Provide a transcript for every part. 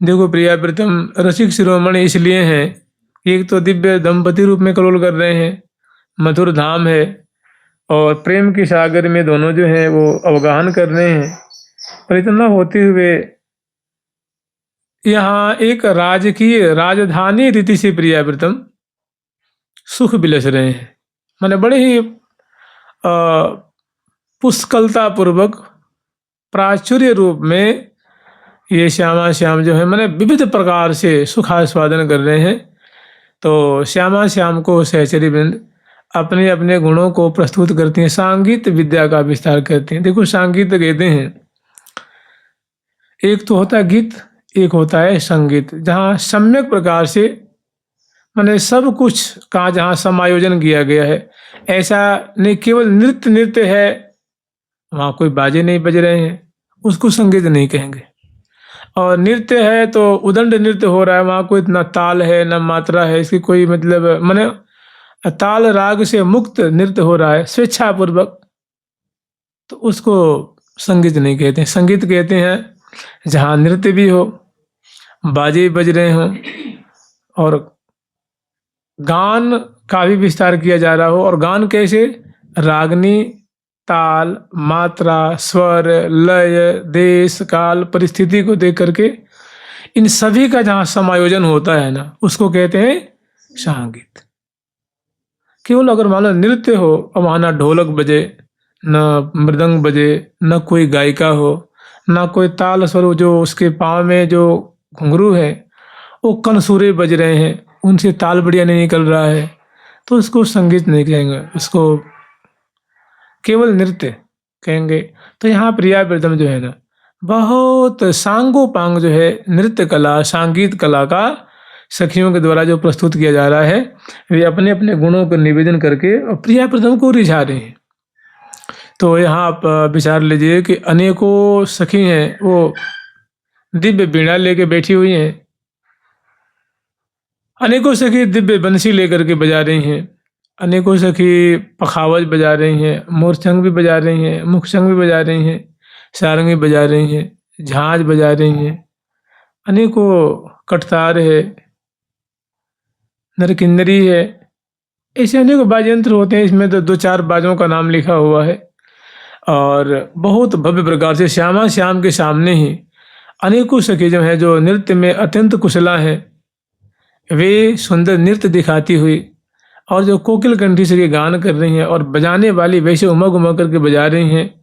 देखो प्रिया प्रीतम रसिक शिरोमणि इसलिए हैं कि एक तो दिव्य दंपति रूप में कलोल कर रहे हैं, मधुर धाम है, और प्रेम के सागर में दोनों जो हैं वो अवगाहन कर रहे हैं। पर इतना होते हुए यहाँ एक राजकीय राजधानी रीति से प्रिया प्रीतम सुख बिलस रहे हैं। माने बड़े ही पुष्कलता पूर्वक प्राचुर्य रूप में ये श्यामा श्याम जो है माने विविध प्रकार से सुखास्वादन कर रहे हैं। तो श्यामा श्याम को सहचरी वृंद अपने अपने गुणों को प्रस्तुत करती हैं, सांगीत विद्या का विस्तार करती हैं। देखो सांगीत कहते हैं, एक तो होता है गीत, एक होता है संगीत, जहाँ सम्यक प्रकार से माने सब कुछ का जहाँ समायोजन किया गया है। ऐसा नहीं केवल नृत्य नृत्य है, वहाँ कोई बाजे नहीं बज रहे हैं, उसको संगीत नहीं कहेंगे। और नृत्य है तो उदंड नृत्य हो रहा है, वहाँ कोई इतना ताल है न मात्रा है, इसकी कोई मतलब माने ताल राग से मुक्त नृत्य हो रहा है स्वेच्छापूर्वक, तो उसको संगीत नहीं कहते हैं। संगीत कहते हैं जहाँ नृत्य भी हो, बाजे बज रहे हों, और गान का भी विस्तार किया जा रहा हो। और गान कैसे? रागनी, ताल, मात्रा, स्वर, लय, देश, काल, परिस्थिति को देख करके इन सभी का जहाँ समायोजन होता है ना, उसको कहते हैं संगीत। केवल अगर मान लो नृत्य हो और वहाँ ना ढोलक बजे, न मृदंग बजे, न कोई गायिका हो, ना कोई ताल स्वरूप, जो उसके पाँव में जो घुंघरू है वो कंसूरे बज रहे हैं, उनसे ताल बढ़िया नहीं निकल रहा है, तो उसको संगीत नहीं कहेंगे, उसको केवल नृत्य कहेंगे। तो यहाँ प्रिया प्रीतम जो है ना, बहुत सांगो पांग जो है नृत्य कला, संगीत कला का सखियों के द्वारा जो प्रस्तुत किया जा रहा है, वे अपने अपने गुणों को निवेदन करके और प्रिया प्रीतम को रिझा रहे हैं। तो यहाँ आप विचार लीजिए कि अनेकों सखी हैं, वो दिव्य बीणा लेके बैठी हुई हैं, अनेकों सखी दिव्य बंसी लेकर के बजा रही हैं, अनेकों सखी पखावज बजा रही हैं, मोरचंग भी बजा रही हैं, मुखचंग भी बजा रही हैं, सारंगी बजा रही हैं, झांझ बजा रही हैं, अनेकों कटतार है, नरकिन्नरी है, ऐसे अनेक वाद्ययंत्र होते हैं। इसमें तो 2-4 बाजों का नाम लिखा हुआ है। और बहुत भव्य प्रकार से श्यामा श्याम के सामने ही अनेकों सखी जो हैं, जो नृत्य में अत्यंत कुशला हैं, वे सुंदर नृत्य दिखाती हुई और जो कोकिल कंठी से ये गान कर रही हैं, और बजाने वाली वैसे उमग उमग करके बजा रही हैं,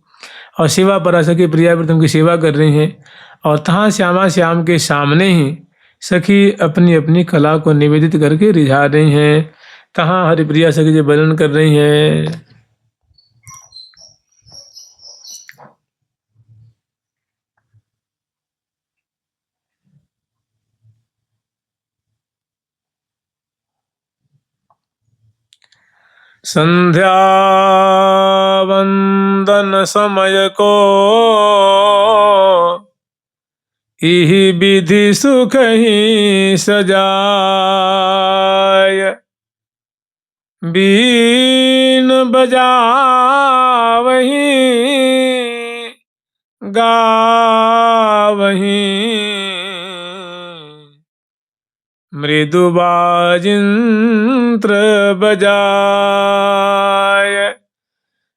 और सेवा परासखी प्रिया प्रीतम की सेवा कर रही हैं। और तहाँ श्यामा श्याम के सामने ही सखी अपनी अपनी कला को निवेदित करके रिझा रही हैं। तहाँ हरिप्रिया सखी जो वर्णन कर रही हैं, संध्या वंदन समय को इहि विधि सुख ही सजाय, बीन बजावहीं गावहीं, मृदु बाजिंत्र बजाय,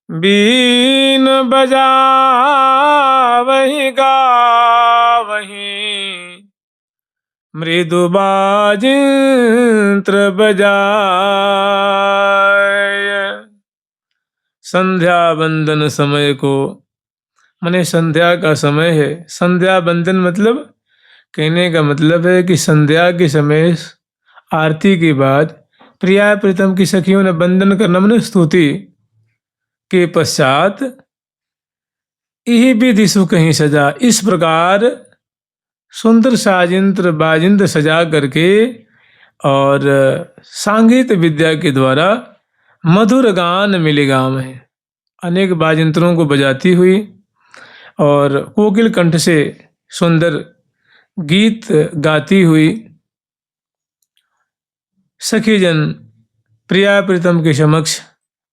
बीन बजावहीं गावहीं, मृदु बाजिंत्र बजाय। संध्या वंदन समय को, माने संध्या का समय है। संध्या वंदन मतलब, कहने का मतलब है कि संध्या के समय आरती के बाद प्रिया प्रीतम की सखियों ने वंदन करना, माने स्तुति के पश्चात यही विधि सुख ही सजा, इस प्रकार सुंदर साजिंत्र बाजिंत्र सजा करके और सांगीत विद्या के द्वारा मधुर गान मिलेगाम है, अनेक बाजिंत्रों को बजाती हुई और कोकिल कंठ से सुंदर गीत गाती हुई सखीजन प्रिया प्रीतम के समक्ष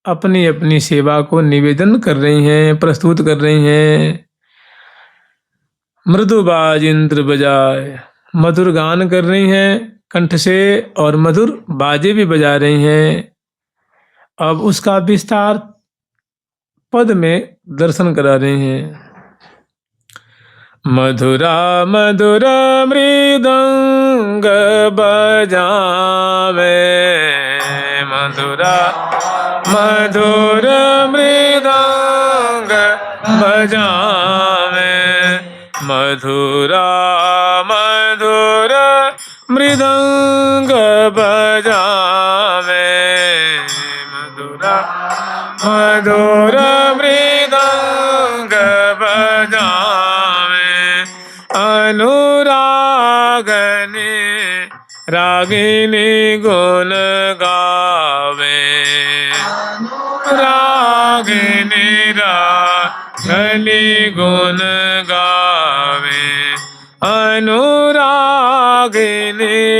अपनी अपनी सेवा को निवेदन कर रही हैं, प्रस्तुत कर रही हैं। मृदु बाजिंत्र बजाए, मधुर गान कर रही हैं कंठ से और मधुर बाजे भी बजा रही हैं। अब उसका विस्तार पद में दर्शन करा रही हैं। मधुरा मधुर मृदंग बजावे, मधुरा मधुर मृदंग बजावे, मधुरा मधुर मृदंग बजावे, मधुरा मधुर मृदंग बजावे, अनुरागनी रागिनी गुण गावे, रागिनी रागिनी गुण गावे, अनुरागिनी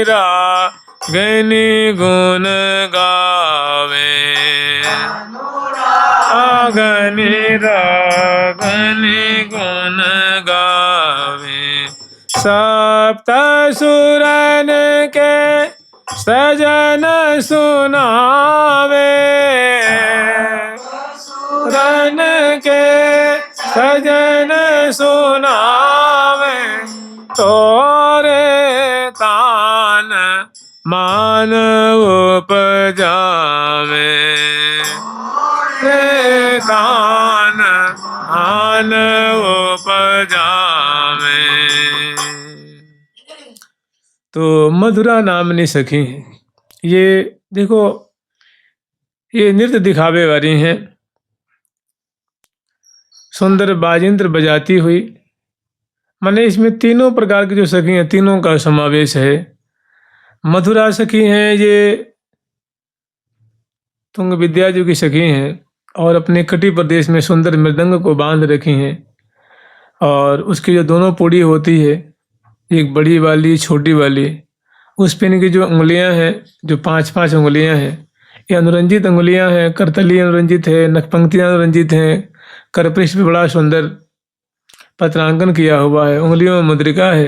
रागिनी गुण गावे, रागिनी रागिनी गुण गावे, सप्त सुरन के सजन सुनावे, रन के सजन सुनावे, तोरे तान मान उपजावे, रे तान मान उपजावे। तो मधुरा नामनी सखी हैं। ये देखो, ये नृत्य दिखावे वाली हैं। सुंदर बाजिंत्र बजाती हुई, माने इसमें तीनों प्रकार की जो सखी हैं, तीनों का समावेश है। मधुरा सखी हैं, ये तुंग विद्या जी की सखी हैं और अपने कटी प्रदेश में सुंदर मृदंग को बांध रखी हैं। और उसकी जो दोनों पूड़ी होती है, एक बड़ी वाली छोटी वाली, उस पे इनकी जो उंगलियां हैं, जो 5-5 उंगलियां हैं, ये अनुरंजित उंगलियां हैं। करतली अनुरंजित है, नखपंक्तियां अनुरंजित हैं, करपृष्ठ पे बड़ा सुंदर पत्रांकन किया हुआ है, उंगलियों में मुद्रिका है।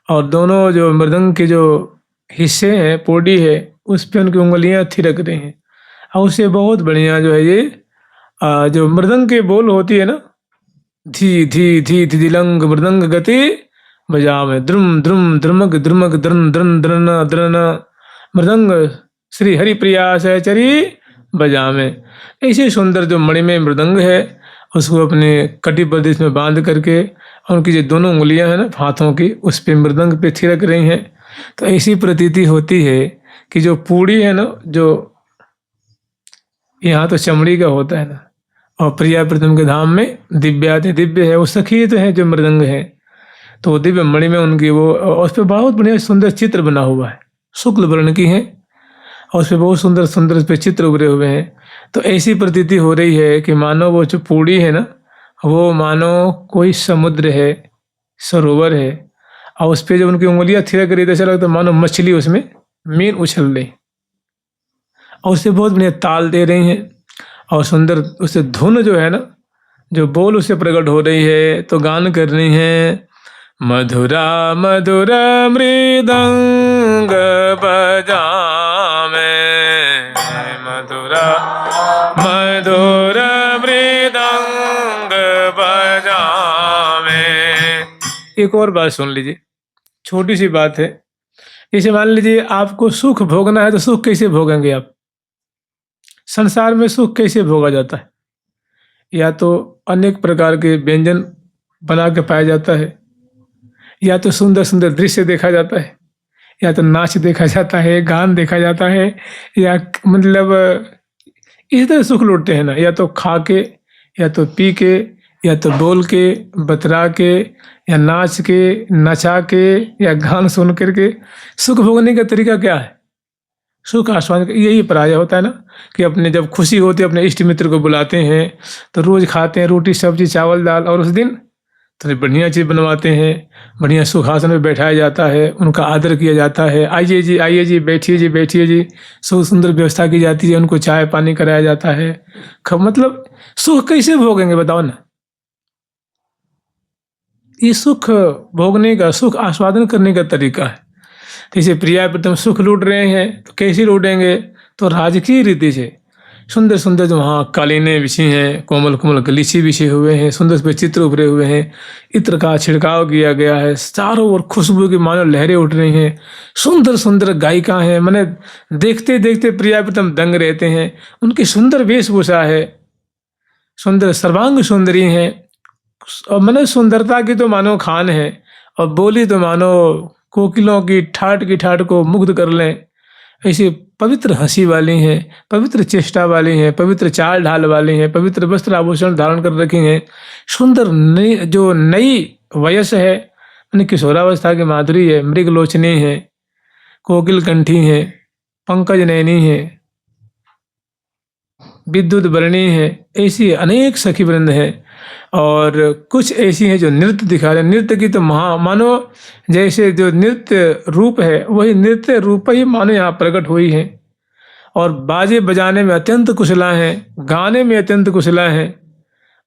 और दोनों जो मृदंग के जो हिस्से हैं, पोडी है, उस पे उनकी उंगलियां थिरक रही हैं। और उससे बहुत बढ़िया जो है ये जो मृदंग के बोल होती है ना, धी धी धी धी दिलंग मृदंग गति बजावे, द्रुम द्रुम द्रुमक द्रुमक द्रन द्रन द्रन द्रन, मृदंग श्री हरिप्रिया सहचरी बजावे। ऐसे सुंदर जो मणिमय मृदंग है, उसको अपने कटी प्रदेश में बांध करके, और उनकी जो दोनों उंगलियां हैं ना हाथों की, उस पे मृदंग पे थिरक रही हैं। तो ऐसी प्रतीति होती है कि जो पूड़ी है ना, जो यहाँ तो चमड़ी का होता है ना, और प्रिया प्रीतम के धाम में दिव्याति दिव्य है, वो सखी तो है जो मृदंग है। तो दिव्य मणि में उनकी वो, और उस पर बहुत बढ़िया सुंदर चित्र बना हुआ है, शुक्ल वर्ण की है, और उस पर बहुत सुंदर सुंदर उस पर चित्र उभरे हुए हैं। तो ऐसी प्रतीति हो रही है कि मानो वो जो पूड़ी है ना, वो मानो कोई समुद्र है, सरोवर है, और उस पर जब उनकी उंगलियां थिरक रही, तो ऐसा लगता है मानो मछली उसमें मीन उछल रही, और उससे बहुत बढ़िया ताल दे रही हैं। और सुंदर उससे धुन जो है ना, जो बोल उससे प्रकट हो रही है, तो गान कर रही हैं। मधुरा मधुर मृदंग बजावे, मधुरा मधुर मृदंग बजावे। एक और बात सुन लीजिए, छोटी सी बात है। इसे मान लीजिए आपको सुख भोगना है, तो सुख कैसे भोगेंगे आप? संसार में सुख कैसे भोगा जाता है? या तो अनेक प्रकार के व्यंजन बना के पाया जाता है, या तो सुंदर सुंदर दृश्य देखा जाता है, या तो नाच देखा जाता है, गान देखा जाता है, या मतलब इस तरह सुख लूटते हैं ना, या तो खा के, या तो पी के, या तो बोल के, बतरा के, या नाच के, नचा के, या गान सुन करके। सुख भोगने का तरीका क्या है? सुख आस्वाद यही पराया होता है ना, कि अपने जब खुशी होती है अपने इष्ट मित्र को बुलाते हैं, तो रोज खाते हैं रोटी सब्जी चावल दाल, और उस दिन तो बढ़िया चीज़ बनवाते हैं, बढ़िया सुखासन में बैठाया जाता है, उनका आदर किया जाता है। आइए जी बैठिए जी बैठिए जी, सुंदर व्यवस्था की जाती है, उनको चाय पानी कराया जाता है। मतलब सुख कैसे भोगेंगे बताओ ना? ये सुख भोगने का, सुख आस्वादन करने का तरीका है। जैसे प्रिया प्रीतम सुख लूट रहे हैं तो कैसे लूटेंगे? तो राजकीय रीति से सुंदर सुंदर जो वहाँ कालीनें बिछी हैं, कोमल कोमल गलीचे बिछे हुए हैं, सुंदर से चित्र उभरे हुए हैं, इत्र का छिड़काव किया गया है, चारों ओर खुशबू की मानो लहरें उठ रही हैं, सुंदर सुंदर गायिका हैं, मैंने देखते देखते प्रिया प्रीतम दंग रहते हैं। उनकी सुंदर वेशभूषा है, सुंदर सर्वांग सुंदरी हैं, और मैंने सुंदरता की तो मानो खान है, और बोली तो मानो कोकिलों की ठाट को मुग्ध कर लें। ऐसी पवित्र हंसी वाली हैं, पवित्र चेष्टा वाली हैं, पवित्र चाल ढाल वाली हैं, पवित्र वस्त्र आभूषण धारण कर रखी हैं, सुंदर नई जो नई वयस है, यानी किशोरावस्था की माधुरी है, मृगलोचनी है, कोकिल कंठी है, पंकज नयनी है, विद्युत वर्णी है, ऐसी अनेक सखी वृंद है। और कुछ ऐसी हैं जो नृत्य दिखा रहे हैं। नृत्य की तो मानो जैसे जो नृत्य रूप है वही नृत्य रूप ही मानो यहाँ प्रकट हुई है, और बाजे बजाने में अत्यंत कुशला हैं, गाने में अत्यंत कुशला हैं,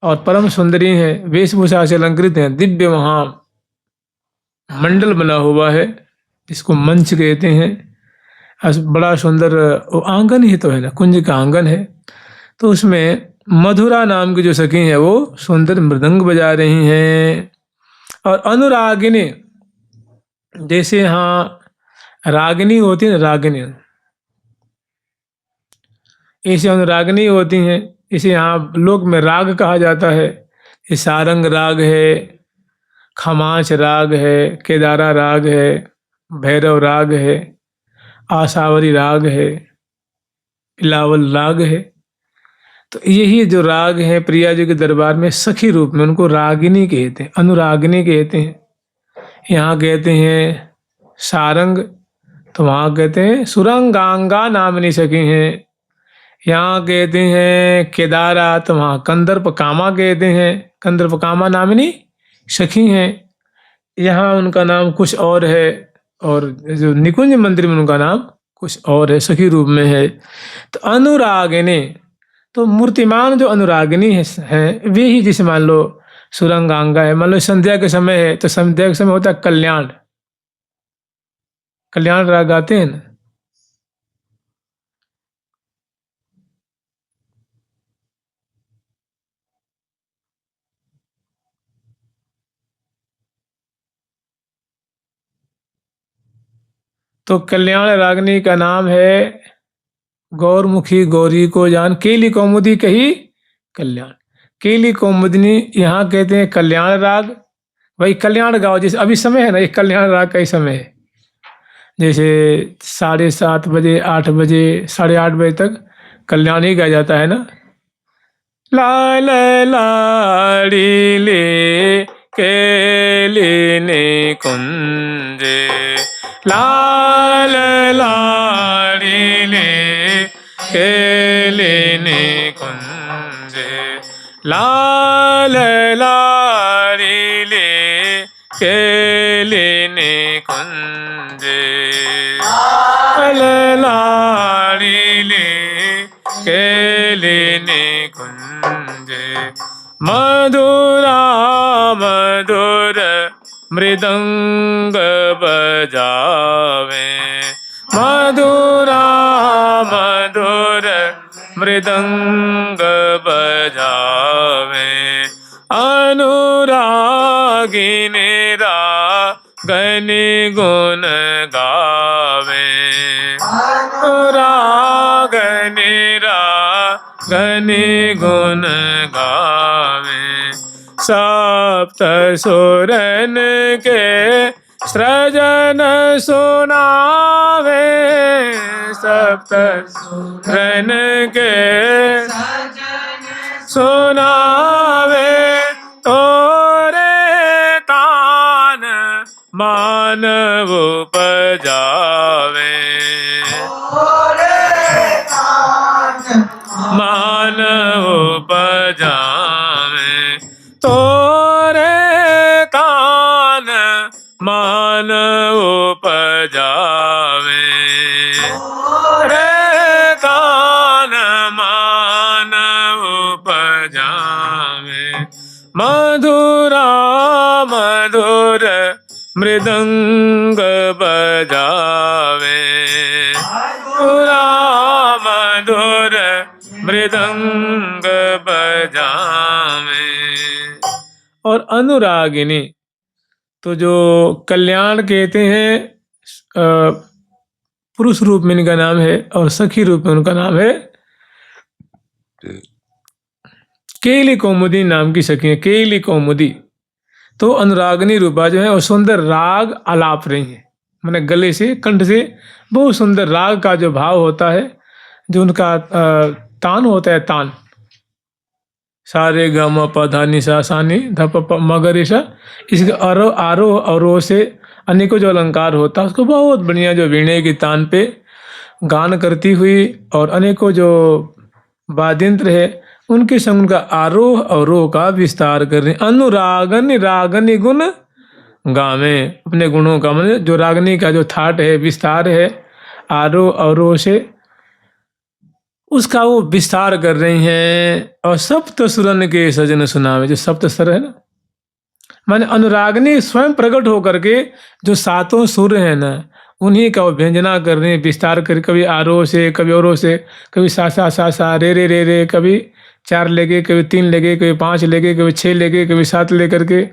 और परम सुंदरी हैं, वेशभूषा से अलंकृत हैं। दिव्य वहाँ मंडल बना हुआ है, जिसको मंच कहते हैं। बड़ा सुंदर आंगन ही तो है ना, कुंज का आंगन है। तो उसमें मधुरा नाम की जो सखी है वो सुंदर मृदंग बजा रही हैं। और अनुरागिनी, जैसे यहाँ रागिनी होती है, रागिनी ऐसे अनुरागिनी होती हैं। इसे यहाँ लोक में राग कहा जाता है। ये सारंग राग है, खमाच राग है, केदारा राग है, भैरव राग है, आसावरी राग है, इलावल राग है। तो यही जो राग हैं प्रिया जी के दरबार में सखी रूप में उनको रागिनी कहते हैं, अनुरागिनी कहते हैं। यहाँ कहते हैं सारंग, तो वहाँ कहते हैं सुरंगांगा नामनी सखी हैं। यहाँ कहते हैं केदारा, तो वहाँ कंदर्प कामा कहते हैं, कंदर्प कामा नामनी सखी हैं। यहाँ उनका नाम कुछ और है, और जो निकुंज मंदिर में उनका नाम कुछ और है, सखी रूप में है। तो अनुरागिनी, तो मूर्तिमान जो अनुरागिनी है वे ही, जैसे मान लो सुरंगांगा है, मान लो संध्या के समय है तो संध्या के समय होता है कल्याण, कल्याण राग गाते हैं ना। तो कल्याण रागनी का नाम है गौरमुखी गौरी को जान, केली कौमुदी कही कल्याण। केली कौमुदनी यहाँ कहते हैं कल्याण राग। वही कल्याण गाओ, जैसे अभी समय है ना, ये कल्याण राग का ही समय है। जैसे 7:30 बजे, 8 बजे, 8:30 बजे तक कल्याण ही गाया जाता है ना। लाल लाड़ी ले केलिने कुंजे, लाल लाड़ी ले केलिने कुंजे, लाल लाड़ी ले केलिने कुंजे, लाल लाड़ी ले केलिने कुंजे। मधुरा मधुर मृदंग बजावे, मधुरा मधुर मृदंग बजावे। अनुरागिनी रागनि गुण गावे, अनुरागिनी रागनि गुण गावे। सप्त सुरन के सृजन सुनावे, सप्त सुरन के सुनावे। तोरे तान मानव उपजावे, मानव उपजावे। तोरे तान मानव उपजावे, रे तान मानव उपजावे। मधुरा मधुर मृदंग बजावे, राम मधुर मृदंग बजावे। और अनुरागिनी, तो जो कल्याण कहते हैं पुरुष रूप में इनका नाम है, और सखी रूप में उनका नाम है केली कौमुदी नाम की सखी है, केली कौमुदी। तो अनुरागनी रूपा जो है वो सुंदर राग आलाप रही है, मैंने गले से कंठ से बहुत सुंदर राग का जो भाव होता है, जो उनका तान होता है, तान सारे ग म प ध नि सा सा नि ध प प म ग रे सा, इसके आरोह अवरोह से अनेकों जो अलंकार होता है उसको बहुत बढ़िया जो वीणे की तान पे गान करती हुई, और अनेकों जो वाद्यंत्र है उनके संग उनका आरोह अवरोह का विस्तार कर रहे हैं। अनुरागन रागनी गुण गावे, अपने गुणों का मतलब जो रागनी का जो थाट है, विस्तार है, आरोह अवरोह से उसका वो विस्तार कर रही हैं। और सप्त सुरन के सजन सुनावे, जो सप्त स्वर है ना, माने अनुरागनी स्वयं प्रकट होकर के जो सातों सुर हैं ना, उन्हीं का वो व्यंजना कर रहे हैं, विस्तार कर, कभी आरोह से, कभी अवरोह से, कभी सा सा रे रे, कभी 4 लेके, कभी 3 लेके, कभी 5 लेके, कभी 6 लेके, कभी 7 लेकर के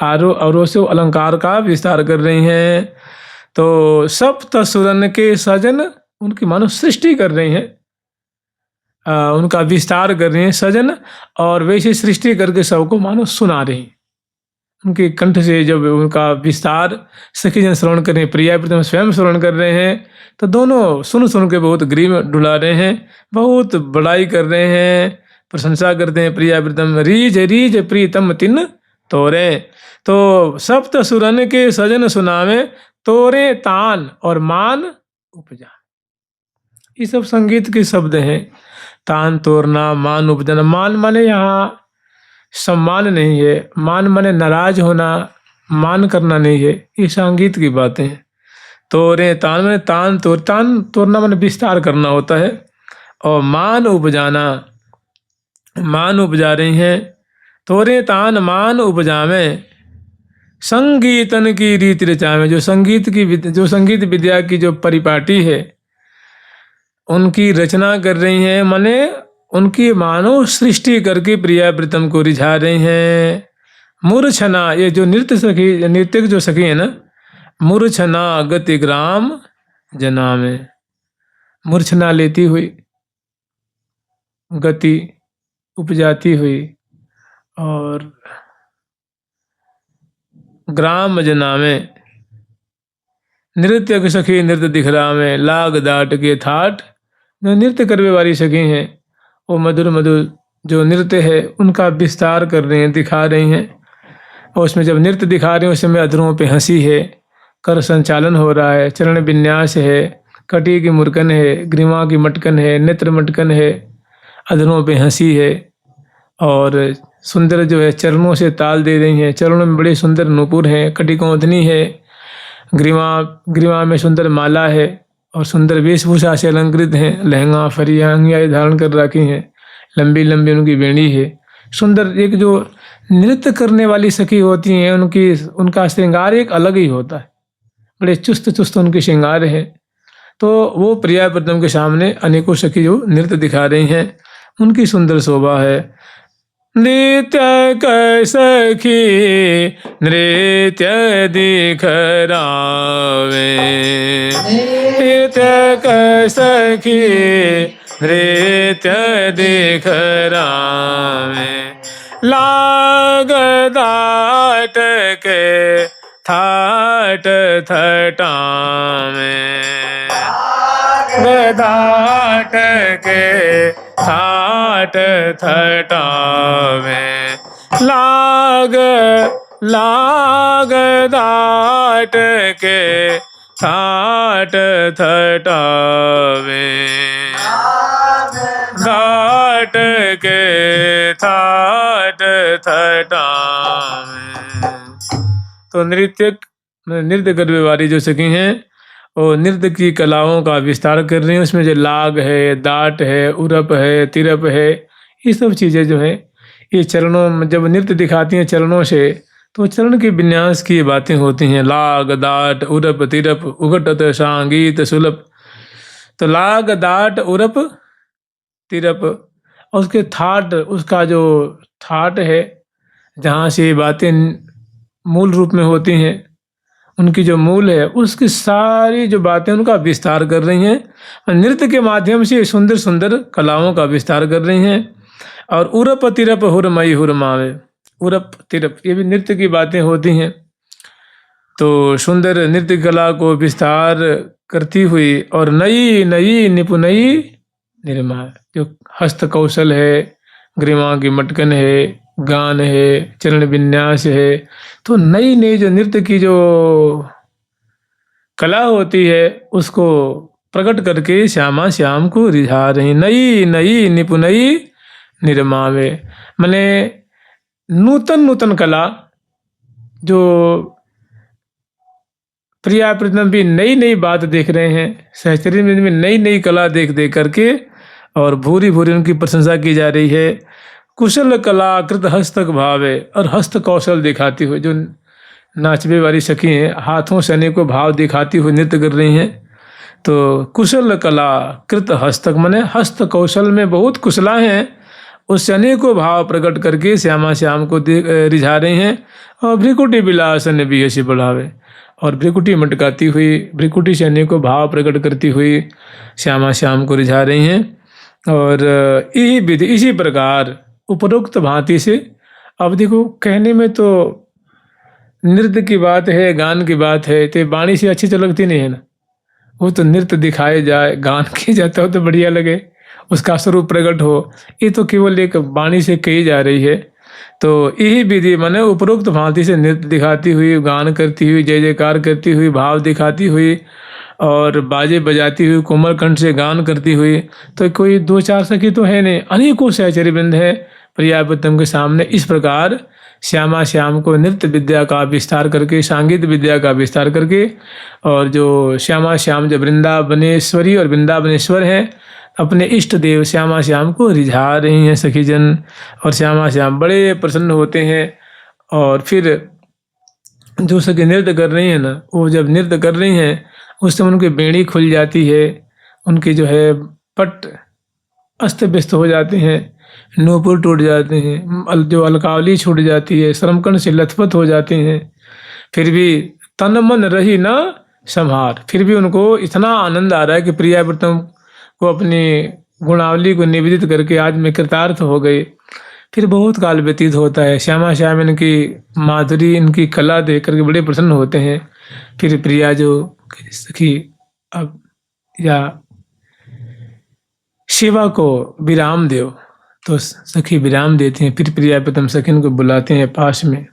आरोह अवरोह से अलंकार का विस्तार कर रही हैं। तो सप्त सुरन के सजन, उनकी मानो सृष्टि कर रही हैं, उनका विस्तार कर रही हैं सजन, और वैसे सृष्टि करके सबको मानो सुना रही हैं। उनके कंठ से जब उनका विस्तार सखी जन श्रवण कर रहे हैं, प्रिया प्रीतम स्वयं श्रवण कर रहे हैं, तो दोनों सुन के बहुत ग्रीव डुला रहे हैं, बहुत बड़ाई कर रहे हैं, प्रशंसा करते हैं। प्रिया प्रीतम रीज रीज प्रीतम तिन तोरे, तो सप्त सुरन के सजन सुनावे, तोरे तान और मान उपजा। ये सब संगीत के शब्द हैं। तान तोड़ना, मान उपजाना। मान माने यहाँ सम्मान नहीं है, मान माने नाराज होना, मान करना नहीं है, ये संगीत की बातें हैं। तोरे तान माने तान तोड़ना माने विस्तार करना होता है, और मान उपजाना, मान उपजा रही हैं। तोरे तान मान उपजावे, संगीतन की रीति रचावे। जो संगीत विद्या की जो परिपाटी है उनकी रचना कर रही हैं, माने उनकी मानव सृष्टि करके प्रिया प्रीतम को रिझा रही हैं। मूर्छना, ये जो नृत्यक जो सखी है ना, मूर्छना गति ग्राम जना में, मूर्छना लेती हुई, गति उपजाती हुई, और ग्राम जना में नृत्य सखी नृत्य दिखरा में, लाग दाट के थाट। जो नृत्य करने वाली सखी हैं वो मधुर मधुर जो नृत्य है उनका विस्तार कर रही हैं, दिखा रही हैं। और उसमें जब नृत्य दिखा रहे हैं उस समय अधरों पे हंसी है, कर संचालन हो रहा है, चरण विन्यास है, कटी की मुरकन है, ग्रीवा की मटकन है, नेत्र मटकन है, अधरों पे हंसी है, और सुंदर जो है चरणों से ताल दे रही हैं। चरणों में बड़े सुंदर नूपुर हैं, कटिकोंधनी है, ग्रीवा में सुंदर माला है, और सुंदर वेशभूषा से अलंकृत हैं। लहंगा फरिया अंगियाँ धारण कर रखी हैं, लंबी लंबी उनकी बेड़ी है। सुंदर एक जो नृत्य करने वाली सखी होती हैं उनका श्रृंगार एक अलग ही होता है, बड़े चुस्त उनके श्रृंगार हैं। तो वो प्रिया प्रीतम के सामने अनेकों सखी जो नृत्य दिखा रही हैं, उनकी सुंदर शोभा है। नृत्य क सखी नृत्य दिखरावे, नृत्य क सखी नृत्य दिखरावे, लाग दाट के थाट थटावे, दाट के थाट थटावे, लाग दाट के थाट थटावे, दाट के थाट थटावे। तो नृत्य करने वाली जो सखी हैं वो नृत्य की कलाओं का विस्तार कर रही हैं। उसमें जो लाग है, दाट है, उरप है, तिरप है, ये सब चीज़ें जो है ये चरणों में जब नृत्य दिखाती हैं चरणों से, तो चरण के विन्यास की बातें होती हैं। लाग दाट उरप तिरप उगटत सांगीत सुलभ। तो लाग दाट उरप तिरप, और उसके थाट, उसका जो थाट है जहाँ से ये बातें मूल रूप में होती हैं, उनकी जो मूल है उसकी सारी जो बातें उनका विस्तार कर रही हैं। नृत्य के माध्यम से सुंदर सुंदर कलाओं का विस्तार कर रही हैं। और उरप तिरप हुरमई हुरमावे, उरप तिरप ये भी नृत्य की बातें होती हैं। तो सुंदर नृत्य कला को विस्तार करती हुई और नई नई निपुणई निर्मा, जो हस्त कौशल है, ग्रीवा की मटकन है, गान है, चरण विन्यास है, तो नई नई जो नृत्य की जो कला होती है उसको प्रकट करके श्यामा श्याम को रिझा रही। नई नई निपुणई निर्मावे, मैंने नूतन नूतन कला, जो प्रिया प्रीतम भी नई नई बात देख रहे हैं, सहचरी में नई नई कला देख देख करके और भूरी भूरी उनकी प्रशंसा की जा रही है। कुशल कला कृत हस्तक भावे, और हस्त कौशल दिखाती हुई जो नाचने वाली सखी हैं, हाथों से अनेकों भाव दिखाती हुई नृत्य कर रही हैं। तो कुशल कला कृत हस्तक, माने हस्त कौशल में बहुत कुशला हैं, उससे अनेकों भाव प्रकट करके श्यामा श्याम को रिझा रही हैं। और भ्रिकुटी विलासन भी ऐसी बढ़ावे, और भ्रिकुटी मटकाती हुई, भ्रिकुटी से अनेकों भाव प्रकट करती हुई श्यामा श्याम को रिझा रही हैं। और यही विधि, इसी प्रकार उपरोक्त भांति से, अब देखो कहने में तो नृत्य की बात है, गान की बात है, तो वाणी से अच्छी तो लगती नहीं है ना, वो तो नृत्य दिखाए जाए, गान किया जाता हो तो बढ़िया लगे, उसका स्वरूप प्रकट हो। ये तो केवल एक वाणी से कही जा रही है। तो यही विधि माने उपरोक्त भांति से नृत्य दिखाती हुई, गान करती हुई, जय जयकार करती हुई, भाव दिखाती हुई और बाजे बजाती हुई, कोमल कंठ से गान करती हुई, तो कोई दो चार सखी तो है नहीं, अनेकों सहचरी वृंद है प्रियाप्रीतम के सामने। इस प्रकार श्यामा श्याम को नृत्य विद्या का विस्तार करके, संगीत विद्या का विस्तार करके, और जो श्यामा श्याम जो वृंदावनेश्वरी और वृंदावनेश्वर हैं, अपने इष्ट देव श्यामा श्याम को रिझा रही हैं सखी जन। और श्यामा श्याम बड़े प्रसन्न होते हैं। और फिर जो सखी नृत्य कर रही हैं ना, वो जब नृत्य कर रही हैं उस समय उनकी बेड़ी खुल जाती है, उनके जो है पट अस्त व्यस्त हो जाते हैं, नूपुर टूट जाते हैं, जो अलकावली छूट जाती है, श्रमकण से लथपथ हो जाते हैं, फिर भी तन मन रही ना संहार। फिर भी उनको इतना आनंद आ रहा है कि प्रियाप्रीतम को अपनी गुणावली को निवेदित करके आज मैं कृतार्थ हो गई। फिर बहुत काल व्यतीत होता है, श्यामा श्याम इनकी माधुरी, इनकी कला देख करके बड़े प्रसन्न होते हैं। फिर प्रिया जो सखी अब या शिवा को विराम दो, तो सखी विराम देती हैं। फिर प्रियाप्रीतम सखी को बुलाते हैं पास में।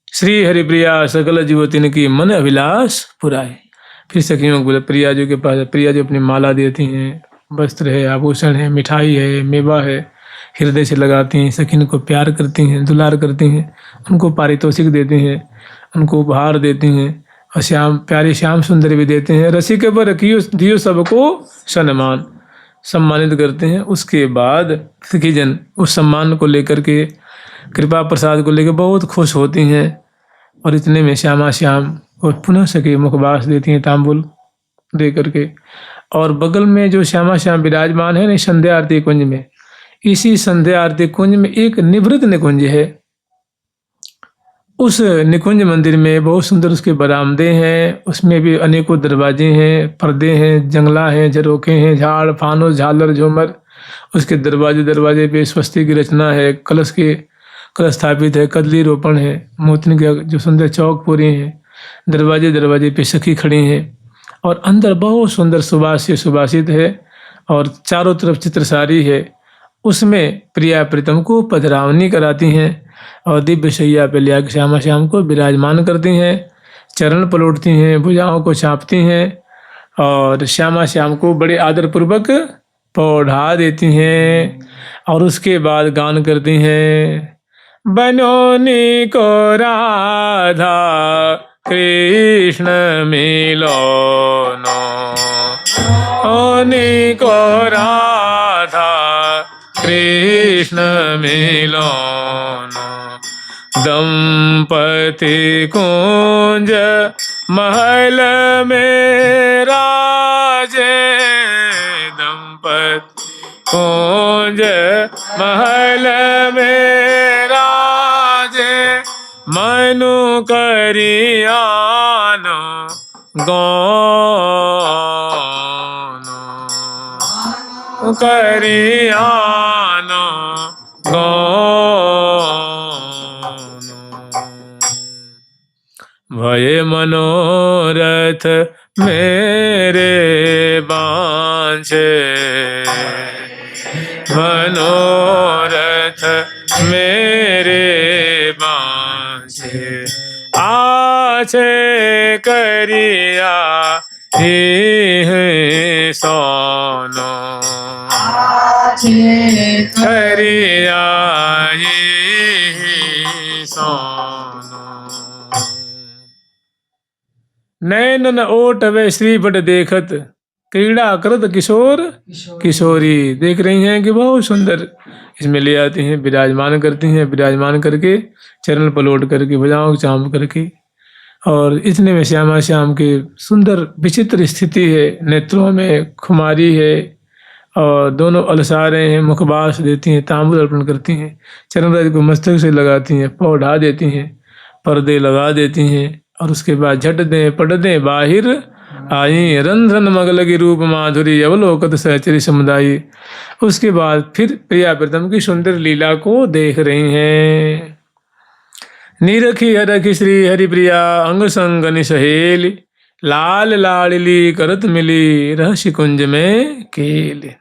श्री हरिप्रिया सकल जीवतिन की मन अभिलाष पुराए। फिर सखियों को बोले प्रिया जी के पास, प्रिया जी अपनी माला देती हैं, वस्त्र है, आभूषण है, मिठाई है, मेवा है, हृदय से लगाती हैं, सखिन को प्यार करती हैं, दुलार करती हैं, उनको पारितोषिक देती हैं, उनको उपहार देती हैं, और श्याम प्यारे श्याम सुंदर भी देते हैं। रसिक पर दियो सबको सम्मान, सम्मानित करते हैं। उसके बाद सखीजन उस सम्मान को लेकर के, कृपा प्रसाद को लेकर बहुत खुश होती हैं। और इतने में श्यामा श्याम और पुनः सखी मुखबास देती हैं तांबुल दे करके। और बगल में जो श्यामा श्याम विराजमान है ना संध्या आरती कुंज में, इसी संध्या आरती कुंज में एक निवृत्त निकुंज है। उस निकुंज मंदिर में बहुत सुंदर उसके बरामदे हैं, उसमें भी अनेकों दरवाजे हैं, पर्दे हैं, जंगला हैं, झरोखे हैं, झाड़ फानोस झालर झूमर, उसके दरवाजे दरवाजे पे स्वस्ति की रचना है, कलश स्थापित है, कदली रोपण है, मोतनी के जो सुंदर चौक पूरी हैं, दरवाजे दरवाजे पे सखी खड़ी हैं, और अंदर बहुत सुंदर सुबासित है, और चारों तरफ चित्रसारी है। उसमें प्रिया प्रीतम को पधरावनी कराती हैं और दिव्य शैया पे लिया श्यामा श्याम को विराजमान करती हैं, चरण पलटती हैं, भुजाओं को चापती हैं, और श्यामा श्याम को बड़े आदरपूर्वक पौढ़ा देती हैं। और उसके बाद गान करती हैं, बनोनी को राधा कृष्ण मिलो ओनी को राधा कृष्ण मिलो दंपति कुंज महल में राजे, दंपति कुंज महल में राजे, मनु करियानो गौनो करियानो गौनो। भय मनोरथ मेरे बांछे, मनोरथ मेरे बांछे, आछे करिया ही सोनो, करिया ही सोनो। नैन न ओट वे श्री बट देखत, क्रीड़ा करत किशोर किशोरी। देख रही हैं कि बहुत सुंदर इसमें ले आती हैं, विराजमान करती हैं, विराजमान करके चरण पलोट करके भुजाओं चाम करके, और इतने में श्यामा श्याम की सुंदर विचित्र स्थिति है। नेत्रों में खुमारी है और दोनों अलसा रहे हैं, मुखबास देती हैं, तांबूल अर्पण करती हैं, चरण रज को मस्तक से लगाती हैं, पाँव ढा देती हैं, पर्दे लगा देती हैं, और उसके बाद झट दें पट दें बाहिर आई, रंध्रन मगल की रूप माधुरी अवलोकत सहचरी समुदायी। उसके बाद फिर प्रिया प्रीतम की सुंदर लीला को देख रही हैं। निरखी हरखी श्री हरिप्रिया अंग संग निसहेली, लाल लाडली करत मिली रहस्य कुंज में केली।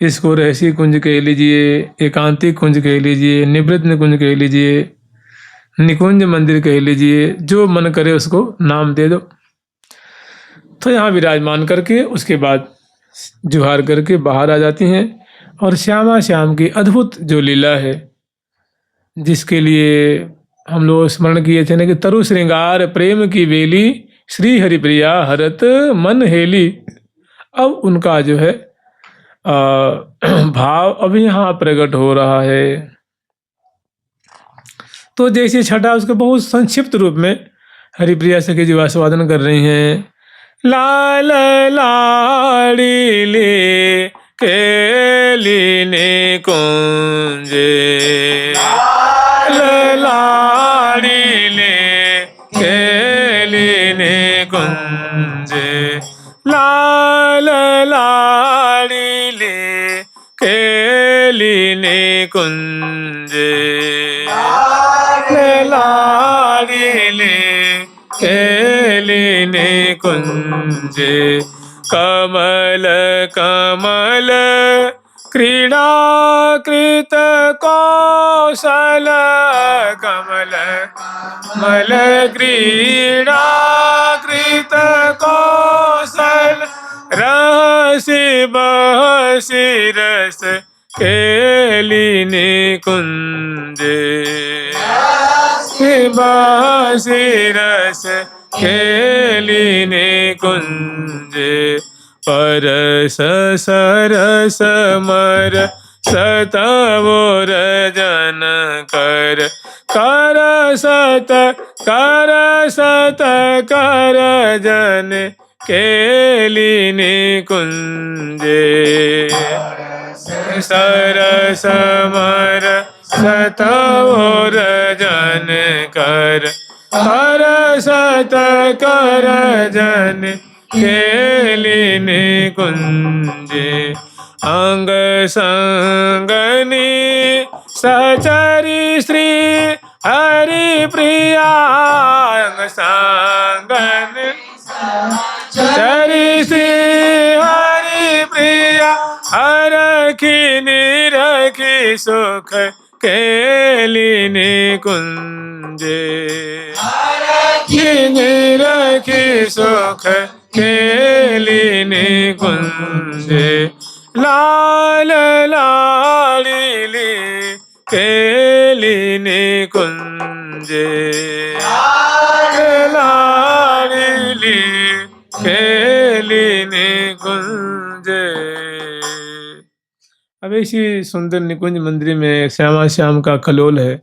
इसको रहस्य कुंज कह लीजिए, एकांतिक कुंज कह लीजिए, निवृत्त कुंज कह लीजिए, निकुंज मंदिर कह लीजिए, जो मन करे उसको नाम दे दो। तो यहाँ विराजमान करके उसके बाद जुहार करके बाहर आ जाती हैं, और श्यामा श्याम की अद्भुत जो लीला है, जिसके लिए हम लोग स्मरण किए थे ना कि तरु श्रृंगार प्रेम की बेली, श्री हरिप्रिया हरत मन हेली। अब उनका जो है भाव अभी यहाँ प्रकट हो रहा है। तो जैसे छठा उसके बहुत संक्षिप्त रूप में हरिप्रिया सखी जी आस्वादन कर रही हैं। लाल लाड़ी ले केली ने कुंजे, लाड़ी ले केली ने कुंजे, लाल लाड़ी ले केली ने कुंजे, लाड़ी ले केली ने कुंजे। कमल कमल क्रीड़ा कृत कौशल, कमल कमल क्रीड़ा कृत कौशल, रहसि बहसि रस केली ने कुंजे, बहसि रस केली ने कुंजे। परस सरस मर सतवोर जन कर, कर सत कर जन केली ने कुंजे। सरस मर सतवोर जन कर, कर सत कर जन केली ने कुंजे। अंग संगनी सचरी श्री हरि प्रिया, अंग संगन चरी श्री हरि प्रिया, हरखी निरखी सुख केली ने कुंजे, हरखी निरखी सुख केली ने कुंजे। लाल लाड़ी ले केली ने कुंजे, लाल लाड़ी ले केली ने कुंजे। अब इसी सुंदर निकुंज मंदिर में श्यामा श्याम का कलोल है।